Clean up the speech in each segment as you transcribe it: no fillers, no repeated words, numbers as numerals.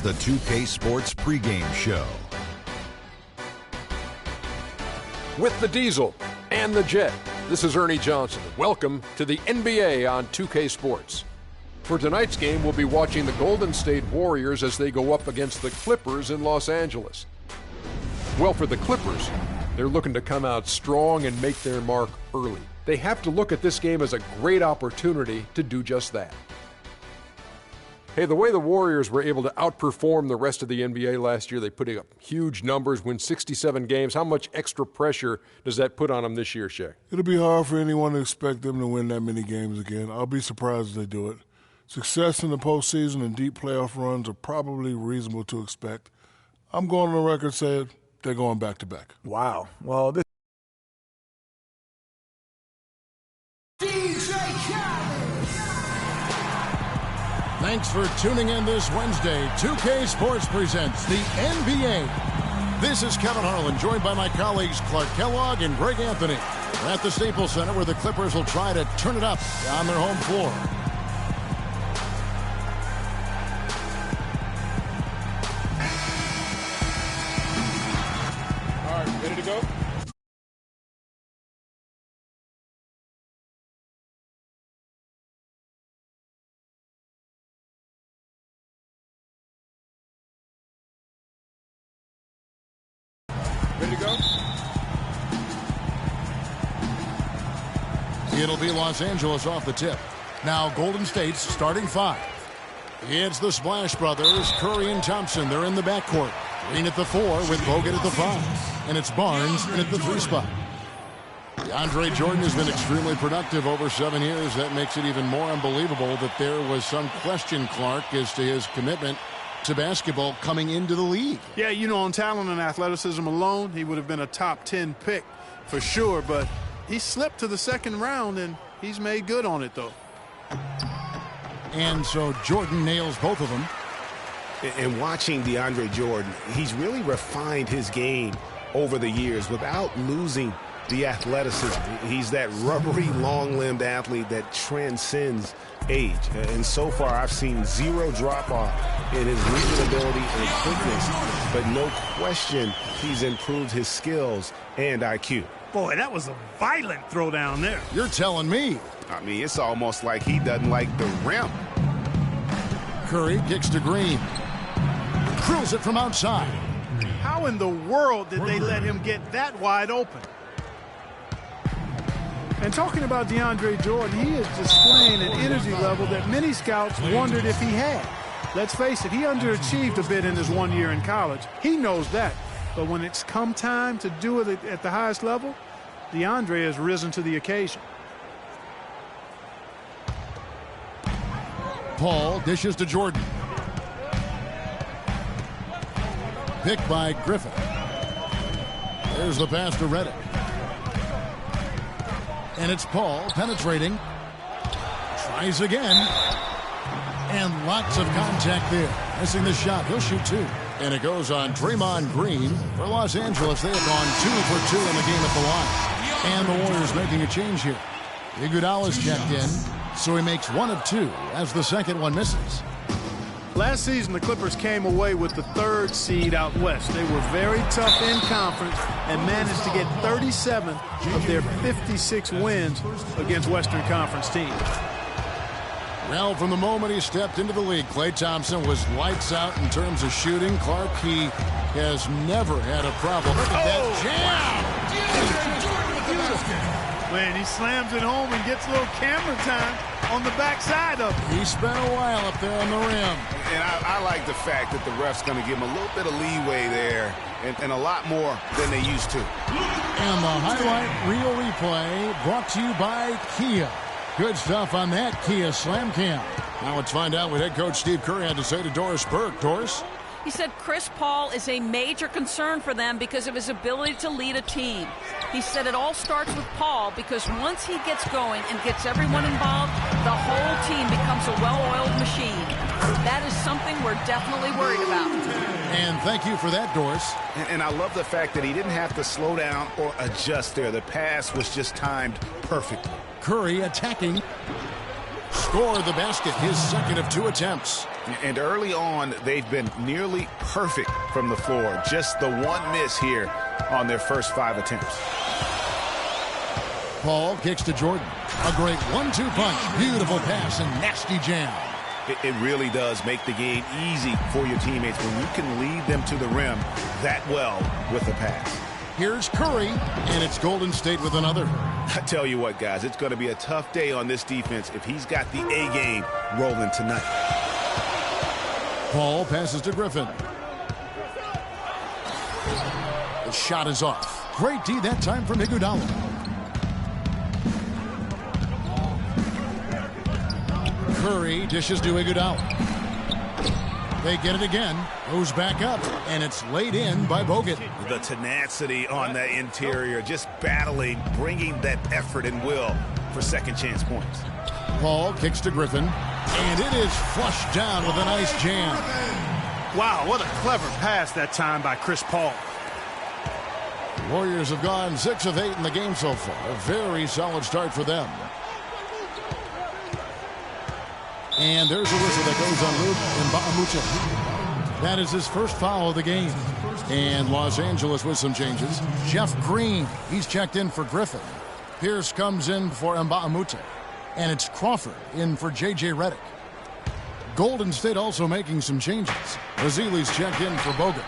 the 2K Sports pregame show. With the Diesel and the Jet, this is Ernie Johnson. Welcome to the NBA on 2K Sports. For tonight's game, we'll be watching the Golden State Warriors as they go up against the Clippers in Los Angeles. Well, for the Clippers, they're looking to come out strong and make their mark early. They have to look at this game as a great opportunity to do just that. Hey, the way the Warriors were able to outperform the rest of the NBA last year, they put up huge numbers, win 67 games. How much extra pressure does that put on them this year, Shaq? It'll be hard for anyone to expect them to win that many games again. I'll be surprised if they do it. Success in the postseason and deep playoff runs are probably reasonable to expect. I'm going on the record saying they're going back-to-back. Wow. Well, this Thanks for tuning in this Wednesday. 2K Sports presents the NBA. This is Kevin Harlan, joined by my colleagues Clark Kellogg and Greg Anthony. We're at the Staples Center, where the Clippers will try to turn it up on their home floor. All right, ready to go? Ready to go? It'll be Los Angeles off the tip. Now Golden State's starting five. It's the Splash Brothers, Curry and Thompson. They're in the backcourt. Green at the 4 with Bogut at the 5. And it's Barnes in at the 3 spot. DeAndre Jordan has been extremely productive over 7 years. That makes it even more unbelievable that there was some question, Clark, as to his commitment to basketball coming into the league. Yeah, you know, on talent and athleticism alone, he would have been a top 10 pick for sure, but he slipped to the second round, and he's made good on it, though. And so Jordan nails both of them. And watching DeAndre Jordan, he's really refined his game over the years without losing the athleticism. He's that rubbery, long-limbed athlete that transcends age. And so far, I've seen zero drop-off in his leaping ability and quickness. But no question, he's improved his skills and IQ. Boy, that was a violent throw down there. You're telling me. I mean, it's almost like he doesn't like the rim. Curry kicks to Green. Drills it from outside. How in the world did they let him get that wide open? And talking about DeAndre Jordan, he is displaying an energy level that many scouts wondered if he had. Let's face it, he underachieved a bit in his 1 year in college. He knows that. But when it's come time to do it at the highest level, DeAndre has risen to the occasion. Paul dishes to Jordan. Picked by Griffin. There's the pass to Reddick. And it's Paul penetrating. Tries again. And lots of contact there. Missing the shot. He'll shoot 2. And it goes on Draymond Green. For Los Angeles, they have gone 2 for 2 in the game at the line. And the Warriors making a change here. Iguodala's checked in, so he makes 1 of 2 as the second one misses. Last season, the Clippers came away with the 3rd seed out west. They were very tough in conference and managed to get 37 of their 56 wins against Western Conference teams. Well, from the moment he stepped into the league, Klay Thompson was lights out in terms of shooting. Clark, he has never had a problem. Look at that jam! Man, he slams it home and gets a little camera time on the backside of it. He spent a while up there on the rim. And I like the fact that the ref's going to give him a little bit of leeway there and a lot more than they used to. And the highlight reel replay brought to you by Kia. Good stuff on that Kia Slam Cam. Now let's find out what head coach Steve Kerr had to say to Doris Burke. Doris? He said Chris Paul is a major concern for them because of his ability to lead a team. He said it all starts with Paul because once he gets going and gets everyone involved, the whole team becomes a well-oiled machine. That is something we're definitely worried about. And thank you for that, Doris. And I love the fact that he didn't have to slow down or adjust there. The pass was just timed perfectly. Curry attacking. Scored the basket, his second of 2 attempts. And early on, they've been nearly perfect from the floor. Just the one miss here on their first 5 attempts. Paul kicks to Jordan. A great 1-2 punch. Beautiful pass and nasty jam. It really does make the game easy for your teammates when you can lead them to the rim that well with a pass. Here's Curry, and it's Golden State with another. I tell you what, guys, it's going to be a tough day on this defense if he's got the A game rolling tonight. Paul passes to Griffin. The shot is off. Great D that time from Iguodala. Curry dishes to Iguodala. They get it again. Goes back up, and it's laid in by Bogut. The tenacity on that interior, just battling, bringing that effort and will for second chance points. Paul kicks to Griffin, and it is flushed down with a nice jam. Wow, what a clever pass that time by Chris Paul. Warriors have gone 6 of 8 in the game so far. A very solid start for them. And there's a whistle that goes on Mbaamuche. That is his first foul of the game. And Los Angeles with some changes. Jeff Green, he's checked in for Griffin. Pierce comes in for Mbaamuche. And it's Crawford in for J.J. Redick. Golden State also making some changes. Vasili's checked in for Bogut.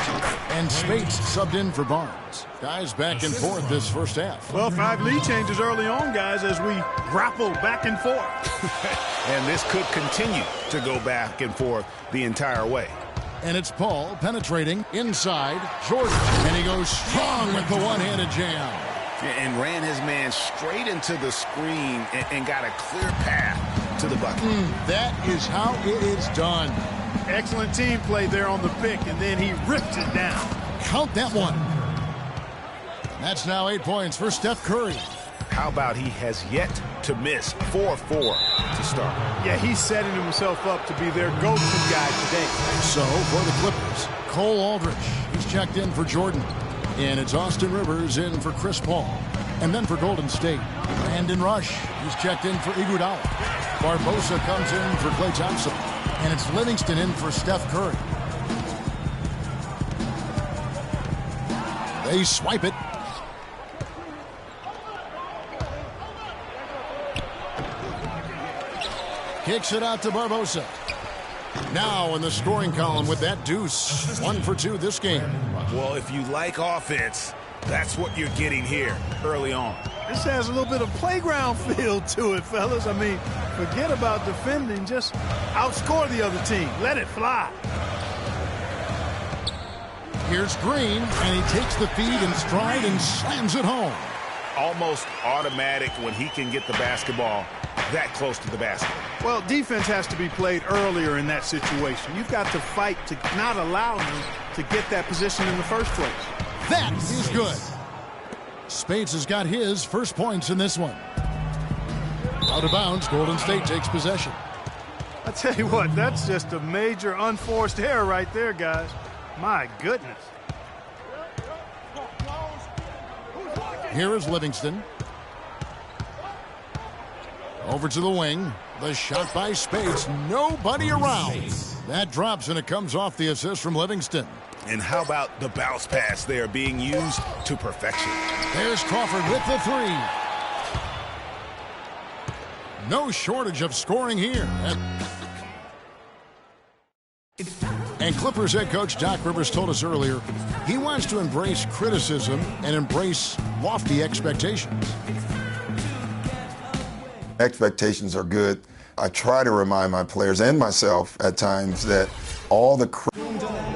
And Spates subbed in for Barnes. Guys back and forth this first half. Well, 5 lead changes early on, guys, as we grapple back and forth. And this could continue to go back and forth the entire way. And it's Paul penetrating inside Jordan. And he goes strong with the one-handed jam. And ran his man straight into the screen and got a clear path to the bucket. That is how it is done. Excellent team play there on the pick, and then he ripped it down. Count that one. That's now 8 points for Steph Curry. How about he has yet to miss 4-4 to start? Yeah, he's setting himself up to be their go-to guy today. So, for the Clippers, Cole Aldrich, he's checked in for Jordan. And it's Austin Rivers in for Chris Paul. And then for Golden State, Brandon Rush, he's checked in for Iguodala. Barbosa comes in for Klay Thompson. And it's Livingston in for Steph Curry. They swipe it. Kicks it out to Barbosa. Now in the scoring column with that deuce. 1 for 2 this game. Well, if you like offense, that's what you're getting here early on. This has a little bit of playground feel to it, fellas. I mean, forget about defending. Just outscore the other team. Let it fly. Here's Green, and he takes the feed in stride and slams it home. Almost automatic when he can get the basketball that close to the basket. Well, defense has to be played earlier in that situation. You've got to fight to not allow him to get that position in the first place. That is good. Spates has got his first points in this one. Out of bounds, Golden State takes possession. I tell you what, that's just a major unforced error right there, guys. My goodness. Here is Livingston. Over to the wing. The shot by Spates. Nobody around. That drops, and it comes off the assist from Livingston. And how about the bounce pass there being used to perfection? There's Crawford with the 3. No shortage of scoring here. And Clippers head coach Doc Rivers told us earlier he wants to embrace criticism and embrace lofty expectations. Expectations are good. I try to remind my players and myself at times that all the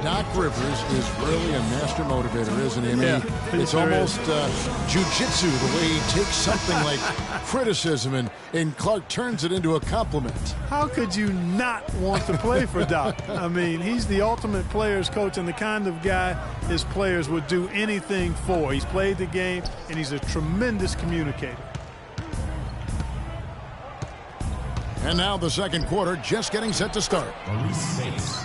Doc Rivers is really a master motivator, isn't he? I mean, Yeah, it's sure almost jiu-jitsu, the way he takes something like criticism and Clark turns it into a compliment. How could you not want to play for Doc? I mean, he's the ultimate players coach and the kind of guy his players would do anything for. He's played the game, and he's a tremendous communicator. And now the second quarter just getting set to start.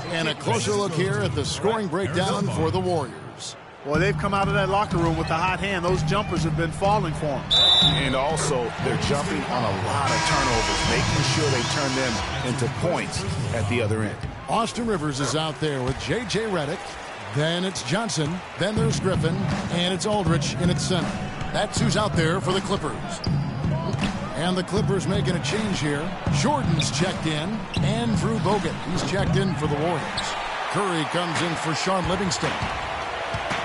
And a closer look here at the scoring breakdown for the Warriors. Well, they've come out of that locker room with a hot hand. Those jumpers have been falling for them. And also, they're jumping on a lot of turnovers, making sure they turn them into points at the other end. Austin Rivers is out there with J.J. Redick. Then it's Johnson. Then there's Griffin. And it's Aldridge in its center. That's who's out there for the Clippers. And the Clippers making a change here. Jordan's checked in. Andrew Bogut, he's checked in for the Warriors. Curry comes in for Sean Livingston.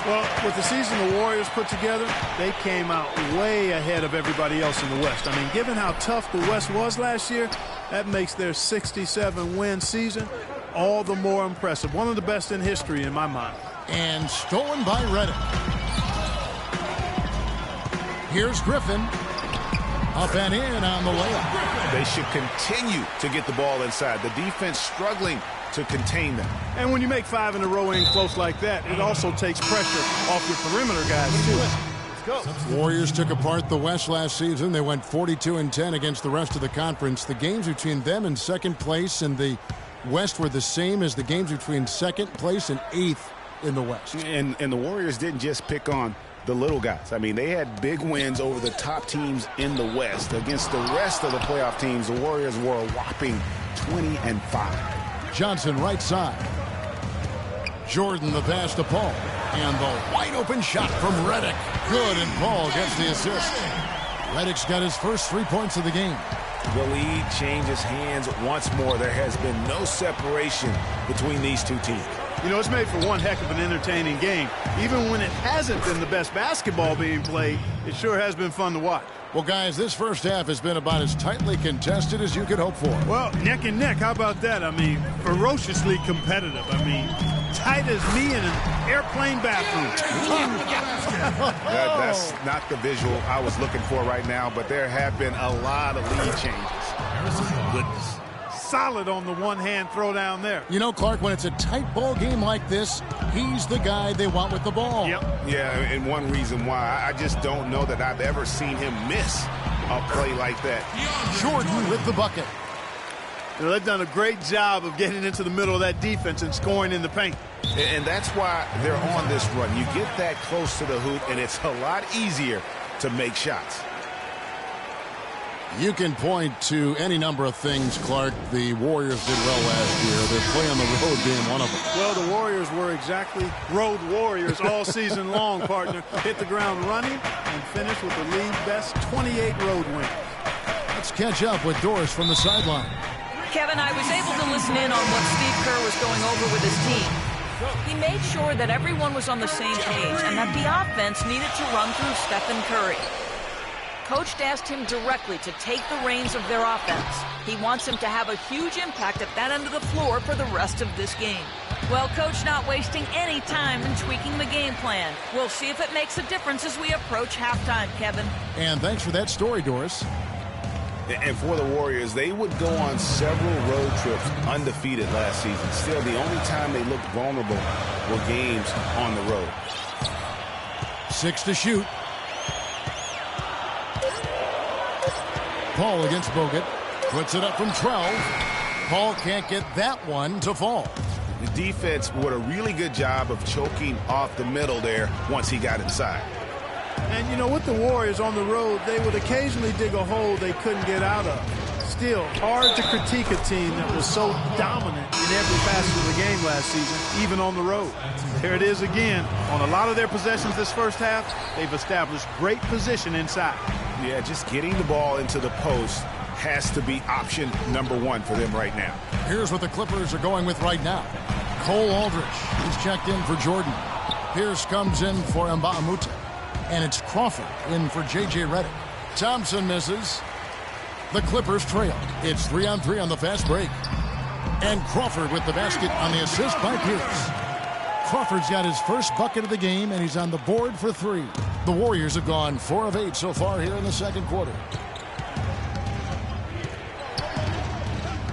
Well, with the season the Warriors put together, they came out way ahead of everybody else in the West. I mean, given how tough the West was last year, that makes their 67-win season all the more impressive. One of the best in history in my mind. And stolen by Redick. Here's Griffin. Up and in on the layup. They should continue to get the ball inside. The defense struggling to contain them. And when you make 5 in a row in close like that, it also takes pressure off your perimeter guys, too. Let's go. Warriors took apart the West last season. They went 42-10 against the rest of the conference. The games between them and second place in the West were the same as the games between second place and 8th in the West. And the Warriors didn't just pick on the little guys. I mean, they had big wins over the top teams in the West. Against the rest of the playoff teams, the Warriors were a whopping 20-5. Johnson right side. Jordan the pass to Paul. And the wide open shot from Redick. Good, and Paul gets the assist. Redick's got his first 3 points of the game. The lead changes hands once more. There has been no separation between these two teams. You know, it's made for one heck of an entertaining game. Even when it hasn't been the best basketball being played, it sure has been fun to watch. Well, guys, this first half has been about as tightly contested as you could hope for. Well, neck and neck, how about that? I mean, ferociously competitive. I mean, tight as me in an airplane bathroom. That's not the visual I was looking for right now, but there have been a lot of lead changes. Goodness. Solid on the one-hand throw down there. You know, Clark, when it's a tight ball game like this, he's the guy they want with the ball. Yep. Yeah, and one reason why, I just don't know that I've ever seen him miss a play like that. Jordan with the bucket. You know, they've done a great job of getting into the middle of that defense and scoring in the paint. And that's why they're on this run. You get that close to the hoop, and it's a lot easier to make shots. You can point to any number of things, Clark, the Warriors did well last year. Their play on the road being one of them. Well, the Warriors were exactly road warriors all season long, partner. Hit the ground running and finished with the league best 28 road wins. Let's catch up with Doris from the sideline. Kevin, I was able to listen in on what Steve Kerr was going over with his team. He made sure that everyone was on the same page and that the offense needed to run through Stephen Curry. Coach asked him directly to take the reins of their offense. He wants him to have a huge impact at that end of the floor for the rest of this game. Well, Coach not wasting any time in tweaking the game plan. We'll see if it makes a difference as we approach halftime, Kevin. And thanks for that story, Doris. And for the Warriors, they would go on several road trips undefeated last season. Still, the only time they looked vulnerable were games on the road. 6 to shoot. Paul against Bogut. Puts it up from 12. Paul can't get that one to fall. The defense did a really good job of choking off the middle there once he got inside. And, you know, with the Warriors on the road, they would occasionally dig a hole they couldn't get out of. Still, hard to critique a team that was so dominant in every facet of the game last season, even on the road. There it is again. On a lot of their possessions this first half, they've established great position inside. Yeah, just getting the ball into the post has to be option number one for them right now. Here's what the Clippers are going with right now. Cole Aldridge, he's checked in for Jordan. Pierce comes in for Mbamute. And it's Crawford in for J.J. Redick. Thompson misses. The Clippers trail. It's 3-on-3 on the fast break. And Crawford with the basket on the assist by Pierce. Crawford's got his first bucket of the game, and he's on the board for 3. The Warriors have gone 4 of 8 so far here in the second quarter.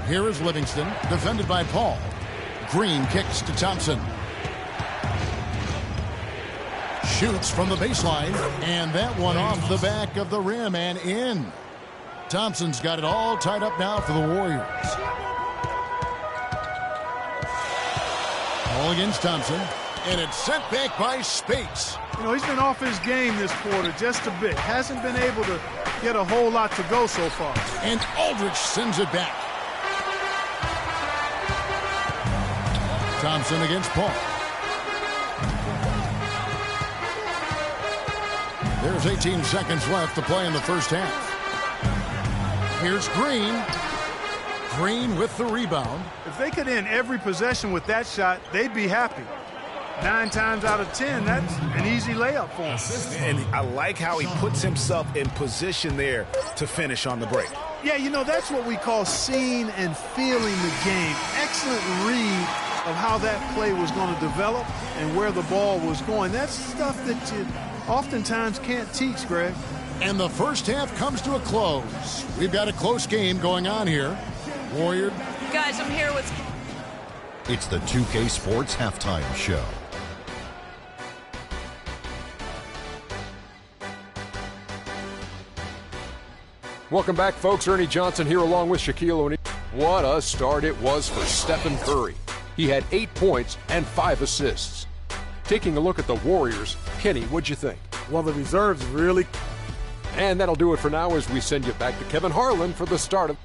Here is Livingston, defended by Paul. Green kicks to Thompson. Shoots from the baseline, and that one off the back of the rim and in. Thompson's got it all tied up now for the Warriors. Ball against Thompson. And it's sent back by Spates. You know, he's been off his game this quarter just a bit. Hasn't been able to get a whole lot to go so far. And Aldridge sends it back. Thompson against Paul. There's 18 seconds left to play in the first half. Here's Green. Green with the rebound. If they could end every possession with that shot, they'd be happy. 9 times out of 10, that's an easy layup for him. And I like how he puts himself in position there to finish on the break. Yeah, you know, that's what we call seeing and feeling the game. Excellent read of how that play was going to develop and where the ball was going. That's stuff that you oftentimes can't teach, Greg. And the first half comes to a close. We've got a close game going on here. Warrior. Guys, I'm here with... It's the 2K Sports Halftime Show. Welcome back, folks. Ernie Johnson here along with Shaquille O'Neal. What a start it was for Stephen Curry. He had 8 points and 5 assists. Taking a look at the Warriors, Kenny, what'd you think? Well, the reserves really... And that'll do it for now as we send you back to Kevin Harlan for the start of...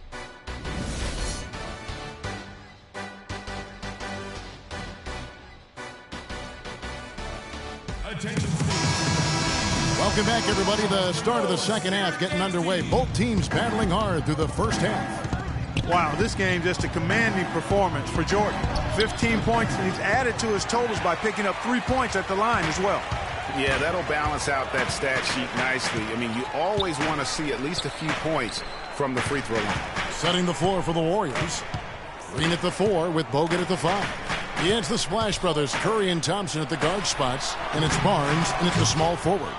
Welcome back, everybody. The start of the second half getting underway. Both teams battling hard through the first half. Wow, this game just a commanding performance for Jordan. 15 points, and he's added to his totals by picking up 3 points at the line as well. Yeah, that'll balance out that stat sheet nicely. I mean, you always want to see at least a few points from the free throw line. Setting the floor for the Warriors. Green at the 4 with Bogut at the 5. He adds the Splash Brothers, Curry and Thompson at the guard spots, and it's Barnes and it's the small forward.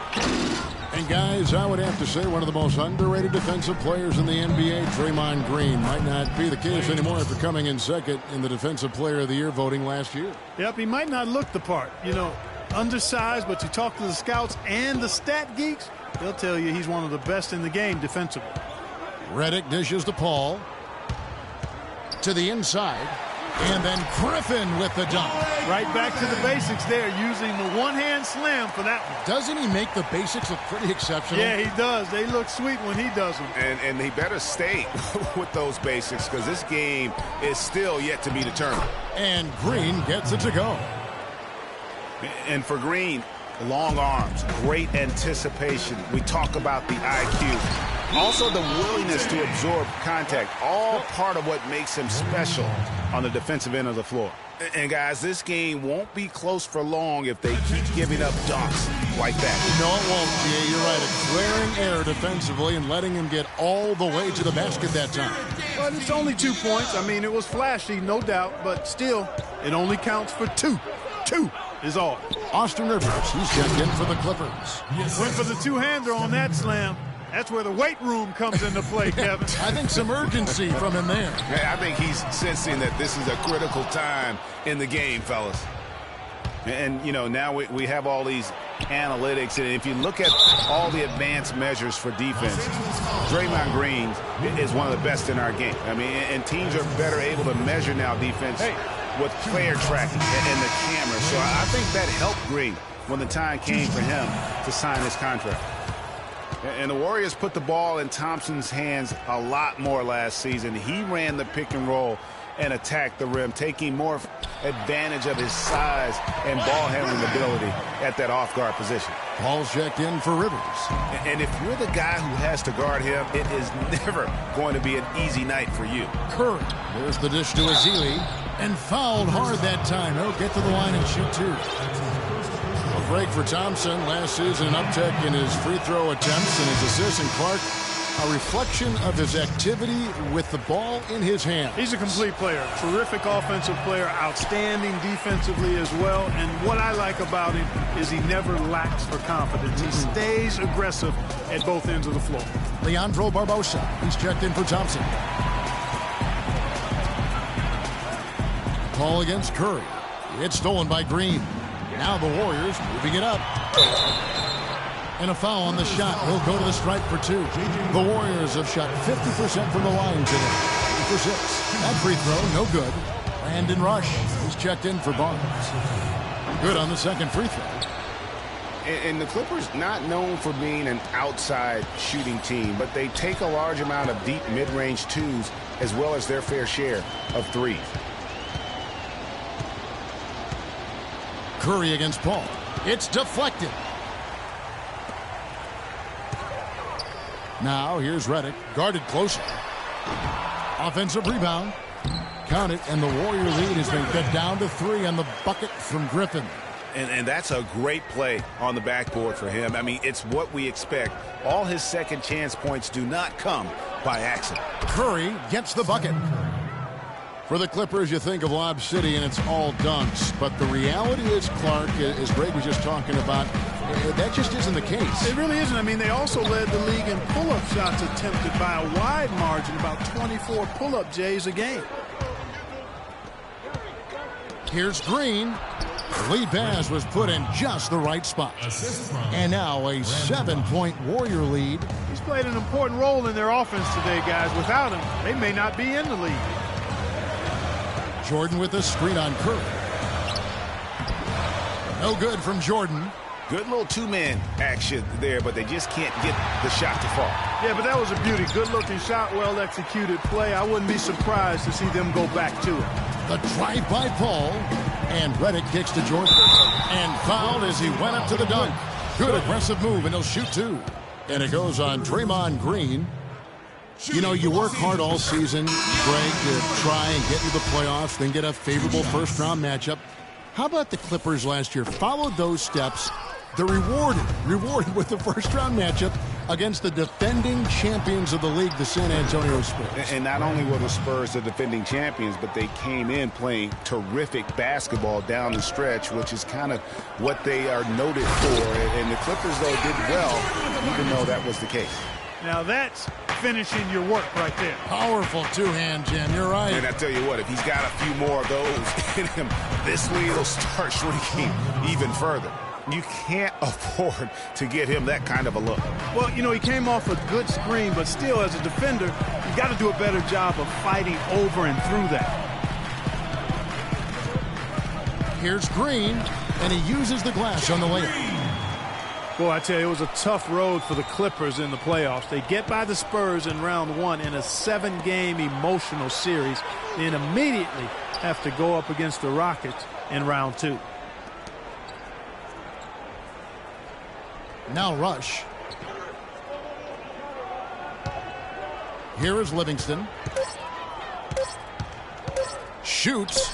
And guys, I would have to say one of the most underrated defensive players in the NBA, Draymond Green. Might not be the case anymore after coming in second in the Defensive Player of the Year voting last year. Yep, he might not look the part. You know, undersized, but you talk to the scouts and the stat geeks, they'll tell you he's one of the best in the game defensively. Redick dishes to Paul. To the inside. And then Griffin with the dunk. Right back to the basics there, using the one-hand slam for that one. Doesn't he make the basics look pretty exceptional? Yeah, he does. They look sweet when he does them. And he better stay with those basics because this game is still yet to be determined. And Green gets it to go. And for Green, long arms, great anticipation. We talk about the IQ. Also the willingness to absorb contact, all part of what makes him special on the defensive end of the floor. And guys, this game won't be close for long if they keep giving up dunks like that. No, it won't, G.A. You're right. A glaring error defensively and letting him get all the way to the basket that time. But it's only 2 points. I mean, it was flashy, no doubt, but still, it only counts for 2. 2 is all. Austin Rivers, he's checked in for the Clippers. Went for the two-hander on that slam. That's where the weight room comes into play, Kevin. I think some urgency from him there. Yeah, I think he's sensing that this is a critical time in the game, fellas. And, you know, now we have all these analytics, and if you look at all the advanced measures for defense, Draymond Green is one of the best in our game. I mean, and teams are better able to measure now defense with player tracking and the camera. So I think that helped Green when the time came for him to sign his contract. And the Warriors put the ball in Thompson's hands a lot more last season. He ran the pick and roll and attacked the rim, taking more advantage of his size and ball handling ability at that off-guard position. Paul's checked in for Rivers. And if you're the guy who has to guard him, it is never going to be an easy night for you. Curry, there's the dish to Azili, and fouled hard that time. He'll get to the line and shoot 2. A break for Thompson. Last season, an uptick in his free throw attempts and his assists. And Clark, a reflection of his activity with the ball in his hand. He's a complete player. Terrific offensive player. Outstanding defensively as well. And what I like about him is he never lacks for confidence. He stays aggressive at both ends of the floor. Leandro Barbosa. He's checked in for Thompson. Ball against Curry. It's stolen by Green. Now the Warriors moving it up. And a foul on the shot. He'll go to the stripe for 2. The Warriors have shot 50% from the line today. 3 for 6. That free throw, no good. Brandon Rush is checked in for Barnes. Good on the second free throw. And the Clippers not known for being an outside shooting team, but they take a large amount of deep mid-range twos as well as their fair share of threes. Curry against Paul. It's deflected. Now here's Redick, guarded closely. Offensive rebound. Count it, and the Warrior lead has been cut down to 3 on the bucket from Griffin. And that's a great play on the backboard for him. I mean, it's what we expect. All his second chance points do not come by accident. Curry gets the bucket. For the Clippers, you think of Lob City, and it's all dunks. But the reality is, Clark, as Greg was just talking about, that just isn't the case. It really isn't. I mean, they also led the league in pull-up shots attempted by a wide margin, about 24 pull-up Jays a game. Here's Green. The lead pass was put in just the right spot. And now a 7-point Warrior lead. He's played an important role in their offense today, guys. Without him, they may not be in the league. Jordan with a screen on Curry. No good from Jordan. Good little two-man action there, but they just can't get the shot to fall. Yeah, but that was a beauty. Good-looking shot, well-executed play. I wouldn't be surprised to see them go back to it. The drive by Paul, and Redick kicks to Jordan. And fouled as he went up to the dunk. Good aggressive move, and he'll shoot 2. And it goes on Draymond Green. You know, you work hard all season, Greg, to try and get into the playoffs, then get a favorable first-round matchup. How about the Clippers last year? Followed those steps. They're rewarded with the first-round matchup against the defending champions of the league, the San Antonio Spurs. And not only were the Spurs the defending champions, but they came in playing terrific basketball down the stretch, which is kind of what they are noted for. And the Clippers, though, did well, even though that was the case. Now that's finishing your work right there. Powerful two-hand jam, you're right. And I tell you what, if he's got a few more of those in him, this lead will start shrinking even further. You can't afford to get him that kind of a look. Well, you know, he came off a good screen, but still, as a defender, you got to do a better job of fighting over and through that. Here's Green, and he uses the glass on the layup. Boy, I tell you, it was a tough road for the Clippers in the playoffs. They get by the Spurs in round 1 in a 7-game emotional series, then immediately have to go up against the Rockets in round 2. Now Rush. Here is Livingston. Shoots.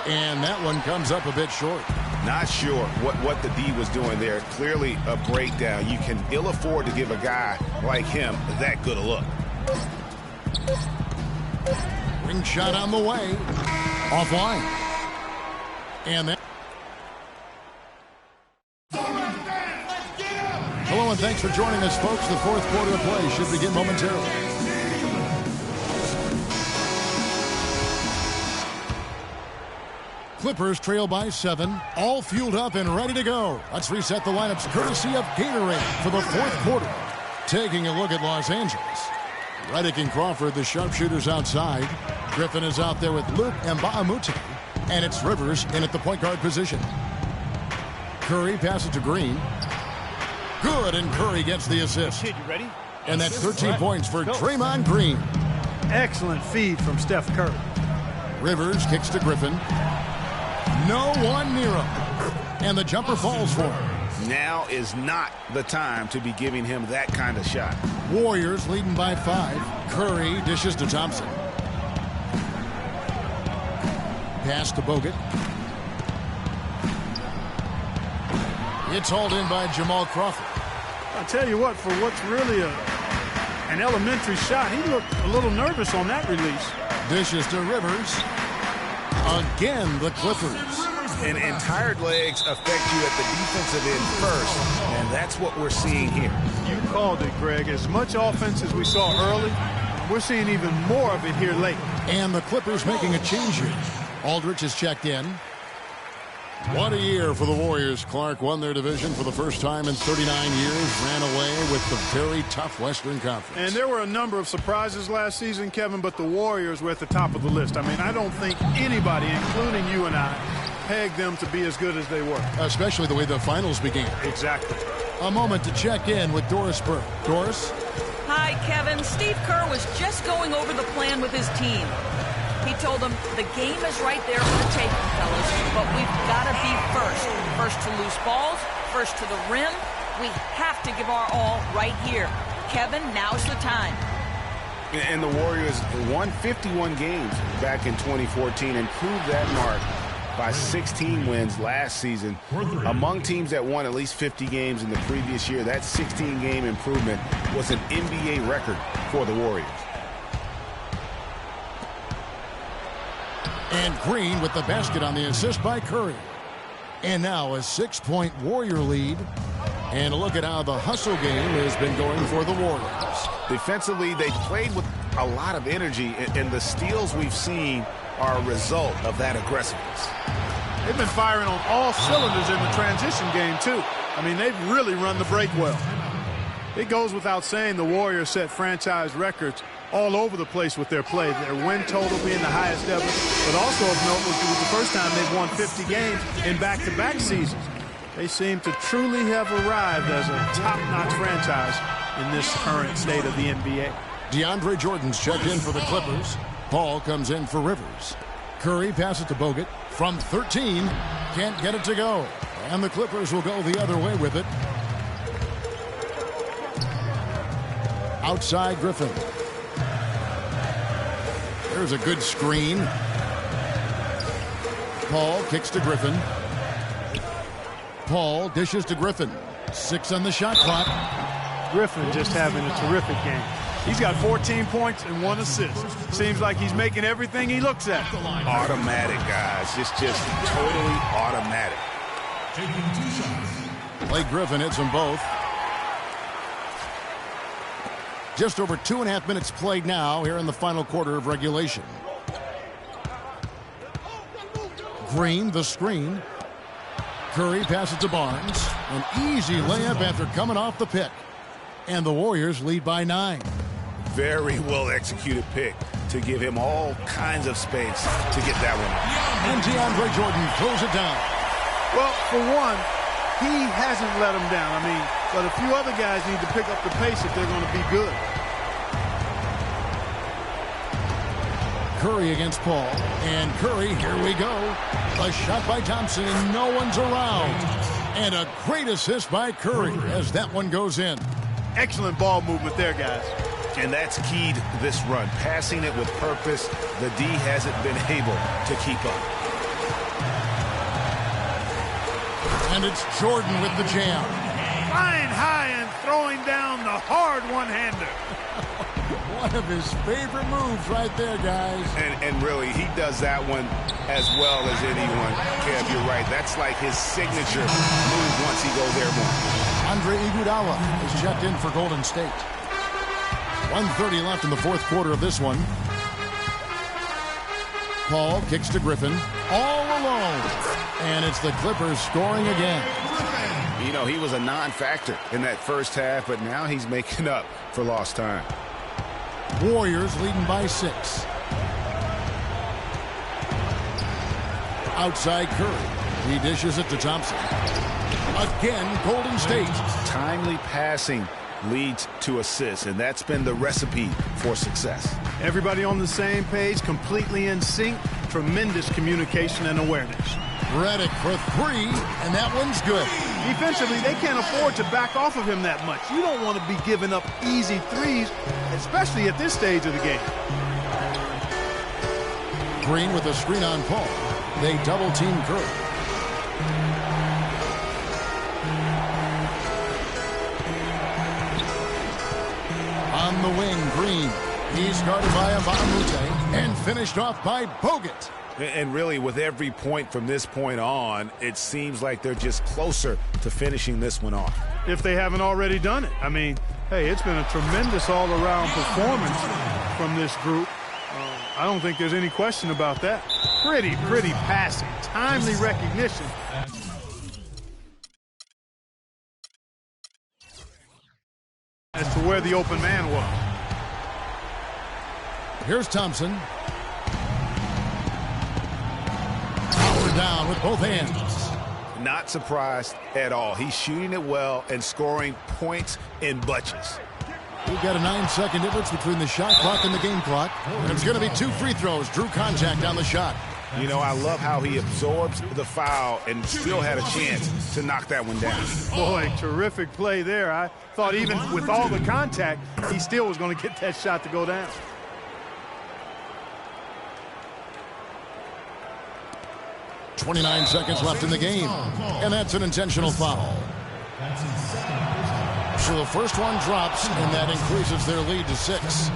And that one comes up a bit short. Not sure what the D was doing there. Clearly a breakdown. You can ill afford to give a guy like him that good a look. Ring shot on the way. Offline. And that. Hello and thanks for joining us, folks. The fourth quarter of play should begin momentarily. Clippers trail by 7, all fueled up and ready to go. Let's reset the lineups courtesy of Gatorade for the fourth quarter. Taking a look at Los Angeles. Redick and Crawford, the sharpshooters outside. Griffin is out there with Luke and Mbamute. And it's Rivers in at the point guard position. Curry passes to Green. Good, and Curry gets the assist. Kid, you ready? And that's 13 points for Draymond Green. Excellent feed from Steph Curry. Rivers kicks to Griffin. No one near him. And the jumper falls for him. Now is not the time to be giving him that kind of shot. Warriors leading by 5. Curry dishes to Thompson. Pass to Bogut. It's hauled in by Jamal Crawford. I'll tell you what, for what's really an elementary shot, he looked a little nervous on that release. Dishes to Rivers. Again, the Clippers. And tired legs affect you at the defensive end first, and that's what we're seeing here. You called it, Greg. As much offense as we saw early, we're seeing even more of it here late. And the Clippers making a change here. Aldridge is checked in. What a year for the Warriors. Clark won their division for the first time in 39 years, ran away with the very tough Western Conference. And there were a number of surprises last season, Kevin, but the Warriors were at the top of the list. I mean, I don't think anybody, including you and I, pegged them to be as good as they were. Especially the way the finals began. Exactly. A moment to check in with Doris Burke. Doris? Hi, Kevin. Steve Kerr was just going over the plan with his team. He told them the game is right there for the taking, fellas, but we've got to be first. First to loose balls, first to the rim. We have to give our all right here. Kevin, now's the time. And the Warriors won 51 games back in 2014 and proved that mark by 16 wins last season. Among teams that won at least 50 games in the previous year, that 16-game improvement was an NBA record for the Warriors. And Green with the basket on the assist by Curry. And now a 6-point Warrior lead. And a look at how the hustle game has been going for the Warriors. Defensively, they played with a lot of energy, and the steals we've seen are a result of that aggressiveness. They've been firing on all cylinders in the transition game, too. I mean, they've really run the break well. It goes without saying the Warriors set franchise records all over the place with their play. Their win total being the highest ever, but also of note was it was the first time they've won 50 games in back-to-back seasons. They seem to truly have arrived as a top-notch franchise in this current state of the NBA. DeAndre Jordan's checked in for the Clippers. Ball comes in for Rivers. Curry passes to Bogut from 13. Can't get it to go. And the Clippers will go the other way with it. Outside Griffin. There's a good screen. Paul kicks to Griffin. Paul dishes to Griffin. 6 on the shot clock. Griffin just having a terrific game. He's got 14 points and 1 assist. Seems like he's making everything he looks at. Automatic, guys. Just totally automatic. Blake Griffin hits them both. Just over 2.5 minutes played now here in the final quarter of regulation. Green, the screen. Curry passes to Barnes. An easy layup after coming off the pick. And the Warriors lead by 9. Very well executed pick to give him all kinds of space to get that one off. And DeAndre Jordan throws it down. Well, for one, he hasn't let him down. I mean, but a few other guys need to pick up the pace if they're going to be good. Curry against Paul. And Curry, here we go. A shot by Thompson, and no one's around. And a great assist by Curry as that one goes in. Excellent ball movement there, guys. And that's keyed this run. Passing it with purpose. The D hasn't been able to keep up. And it's Jordan with the jam. Flying high and throwing down the hard one-hander. One of his favorite moves right there, guys. And really, he does that one as well as anyone. Kev, you're right. That's like his signature move once he goes airborne. Andre Iguodala is checked in for Golden State. 1:30 left in the fourth quarter of this one. Paul kicks to Griffin. All alone. And it's the Clippers scoring again. You know, he was a non-factor in that first half, but now he's making up for lost time. Warriors leading by 6. Outside Curry. He dishes it to Thompson. Again, Golden State. Timely passing leads to assists, and that's been the recipe for success. Everybody on the same page, completely in sync. Tremendous communication and awareness. Redick for 3, and that one's good. Defensively, they can't afford to back off of him that much. You don't want to be giving up easy threes, especially at this stage of the game. Green with a screen on Paul. They double-team Curry. On the wing, Green. He's guarded by Mbamute and finished off by Bogut. And really, with every point from this point on, it seems like they're just closer to finishing this one off. If they haven't already done it. I mean, hey, it's been a tremendous all-around performance from this group. I don't think there's any question about that. Pretty passing. Timely recognition. As to where the open man was. Here's Thompson. her down with both hands. Not surprised at all. He's shooting it well and scoring points in bunches. We've got a 9-second difference between the shot clock and the game clock. And it's going to be 2 free throws. Drew contact on the shot. You know, I love how he absorbs the foul and still had a chance to knock that one down. Boy, terrific play there. I thought even with all the contact, he still was going to get that shot to go down. .29 seconds left in the game. And that's an intentional foul. So the first one drops, and that increases their lead to 6.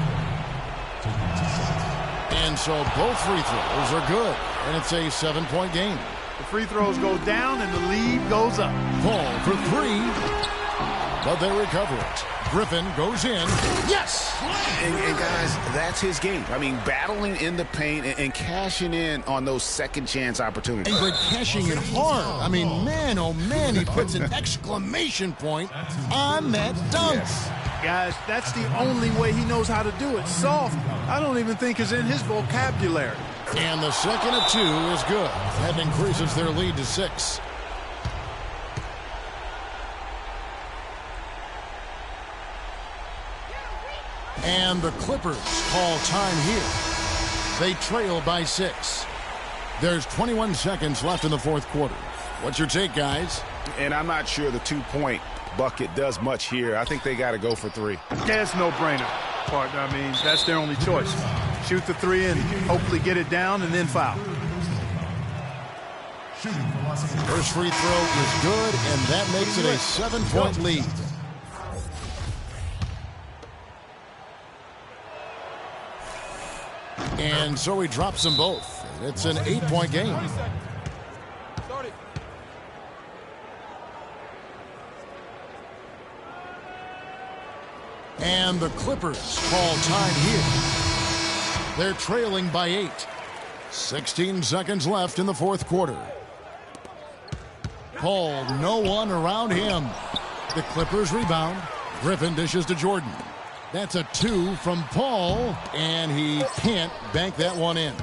And so both free throws are good, and it's a 7-point game. The free throws go down, and the lead goes up. Paul for 3, but they recover it. Griffin goes in. Yes! And guys, that's his game. I mean, battling in the paint and cashing in on those second chance opportunities. And Greg cashing in hard. I mean, man, oh man, he puts an exclamation point on that dunk. Yes. Guys, that's the only way he knows how to do it. Soft, I don't even think is in his vocabulary. And the second of 2 is good. That increases their lead to 6. And the Clippers call time here. They trail by 6. There's 21 seconds left in the fourth quarter. What's your take, guys? And I'm not sure the 2-point bucket does much here. I think they got to go for 3. Yeah, it's no-brainer, partner. I mean, that's their only choice. Shoot the 3 and hopefully get it down and then foul. First free throw is good, and that makes it a 7-point lead. And so he drops them both. It's an 8-point game. And the Clippers call time here. They're trailing by 8. 16 seconds left in the fourth quarter. Paul, no one around him. The Clippers rebound. Griffin dishes to Jordan. That's a 2 from Paul, and he can't bank that one in.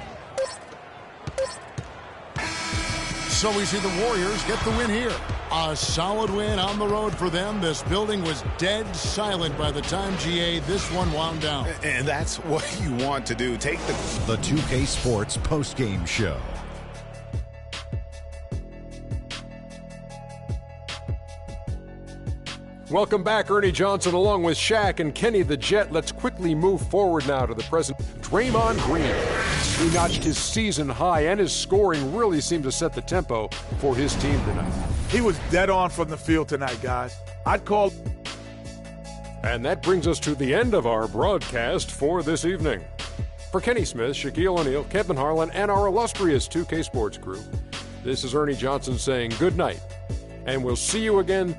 So we see the Warriors get the win here. A solid win on the road for them. This building was dead silent by the time, GA, this one wound down. And that's what you want to do. Take the 2K Sports postgame show. Welcome back, Ernie Johnson, along with Shaq and Kenny the Jet. Let's quickly move forward now to the present. Draymond Green. He notched his season high, and his scoring really seemed to set the tempo for his team tonight. He was dead on from the field tonight, guys. I'd call. And that brings us to the end of our broadcast for this evening. For Kenny Smith, Shaquille O'Neal, Kevin Harlan, and our illustrious 2K Sports crew, this is Ernie Johnson saying good night, and we'll see you again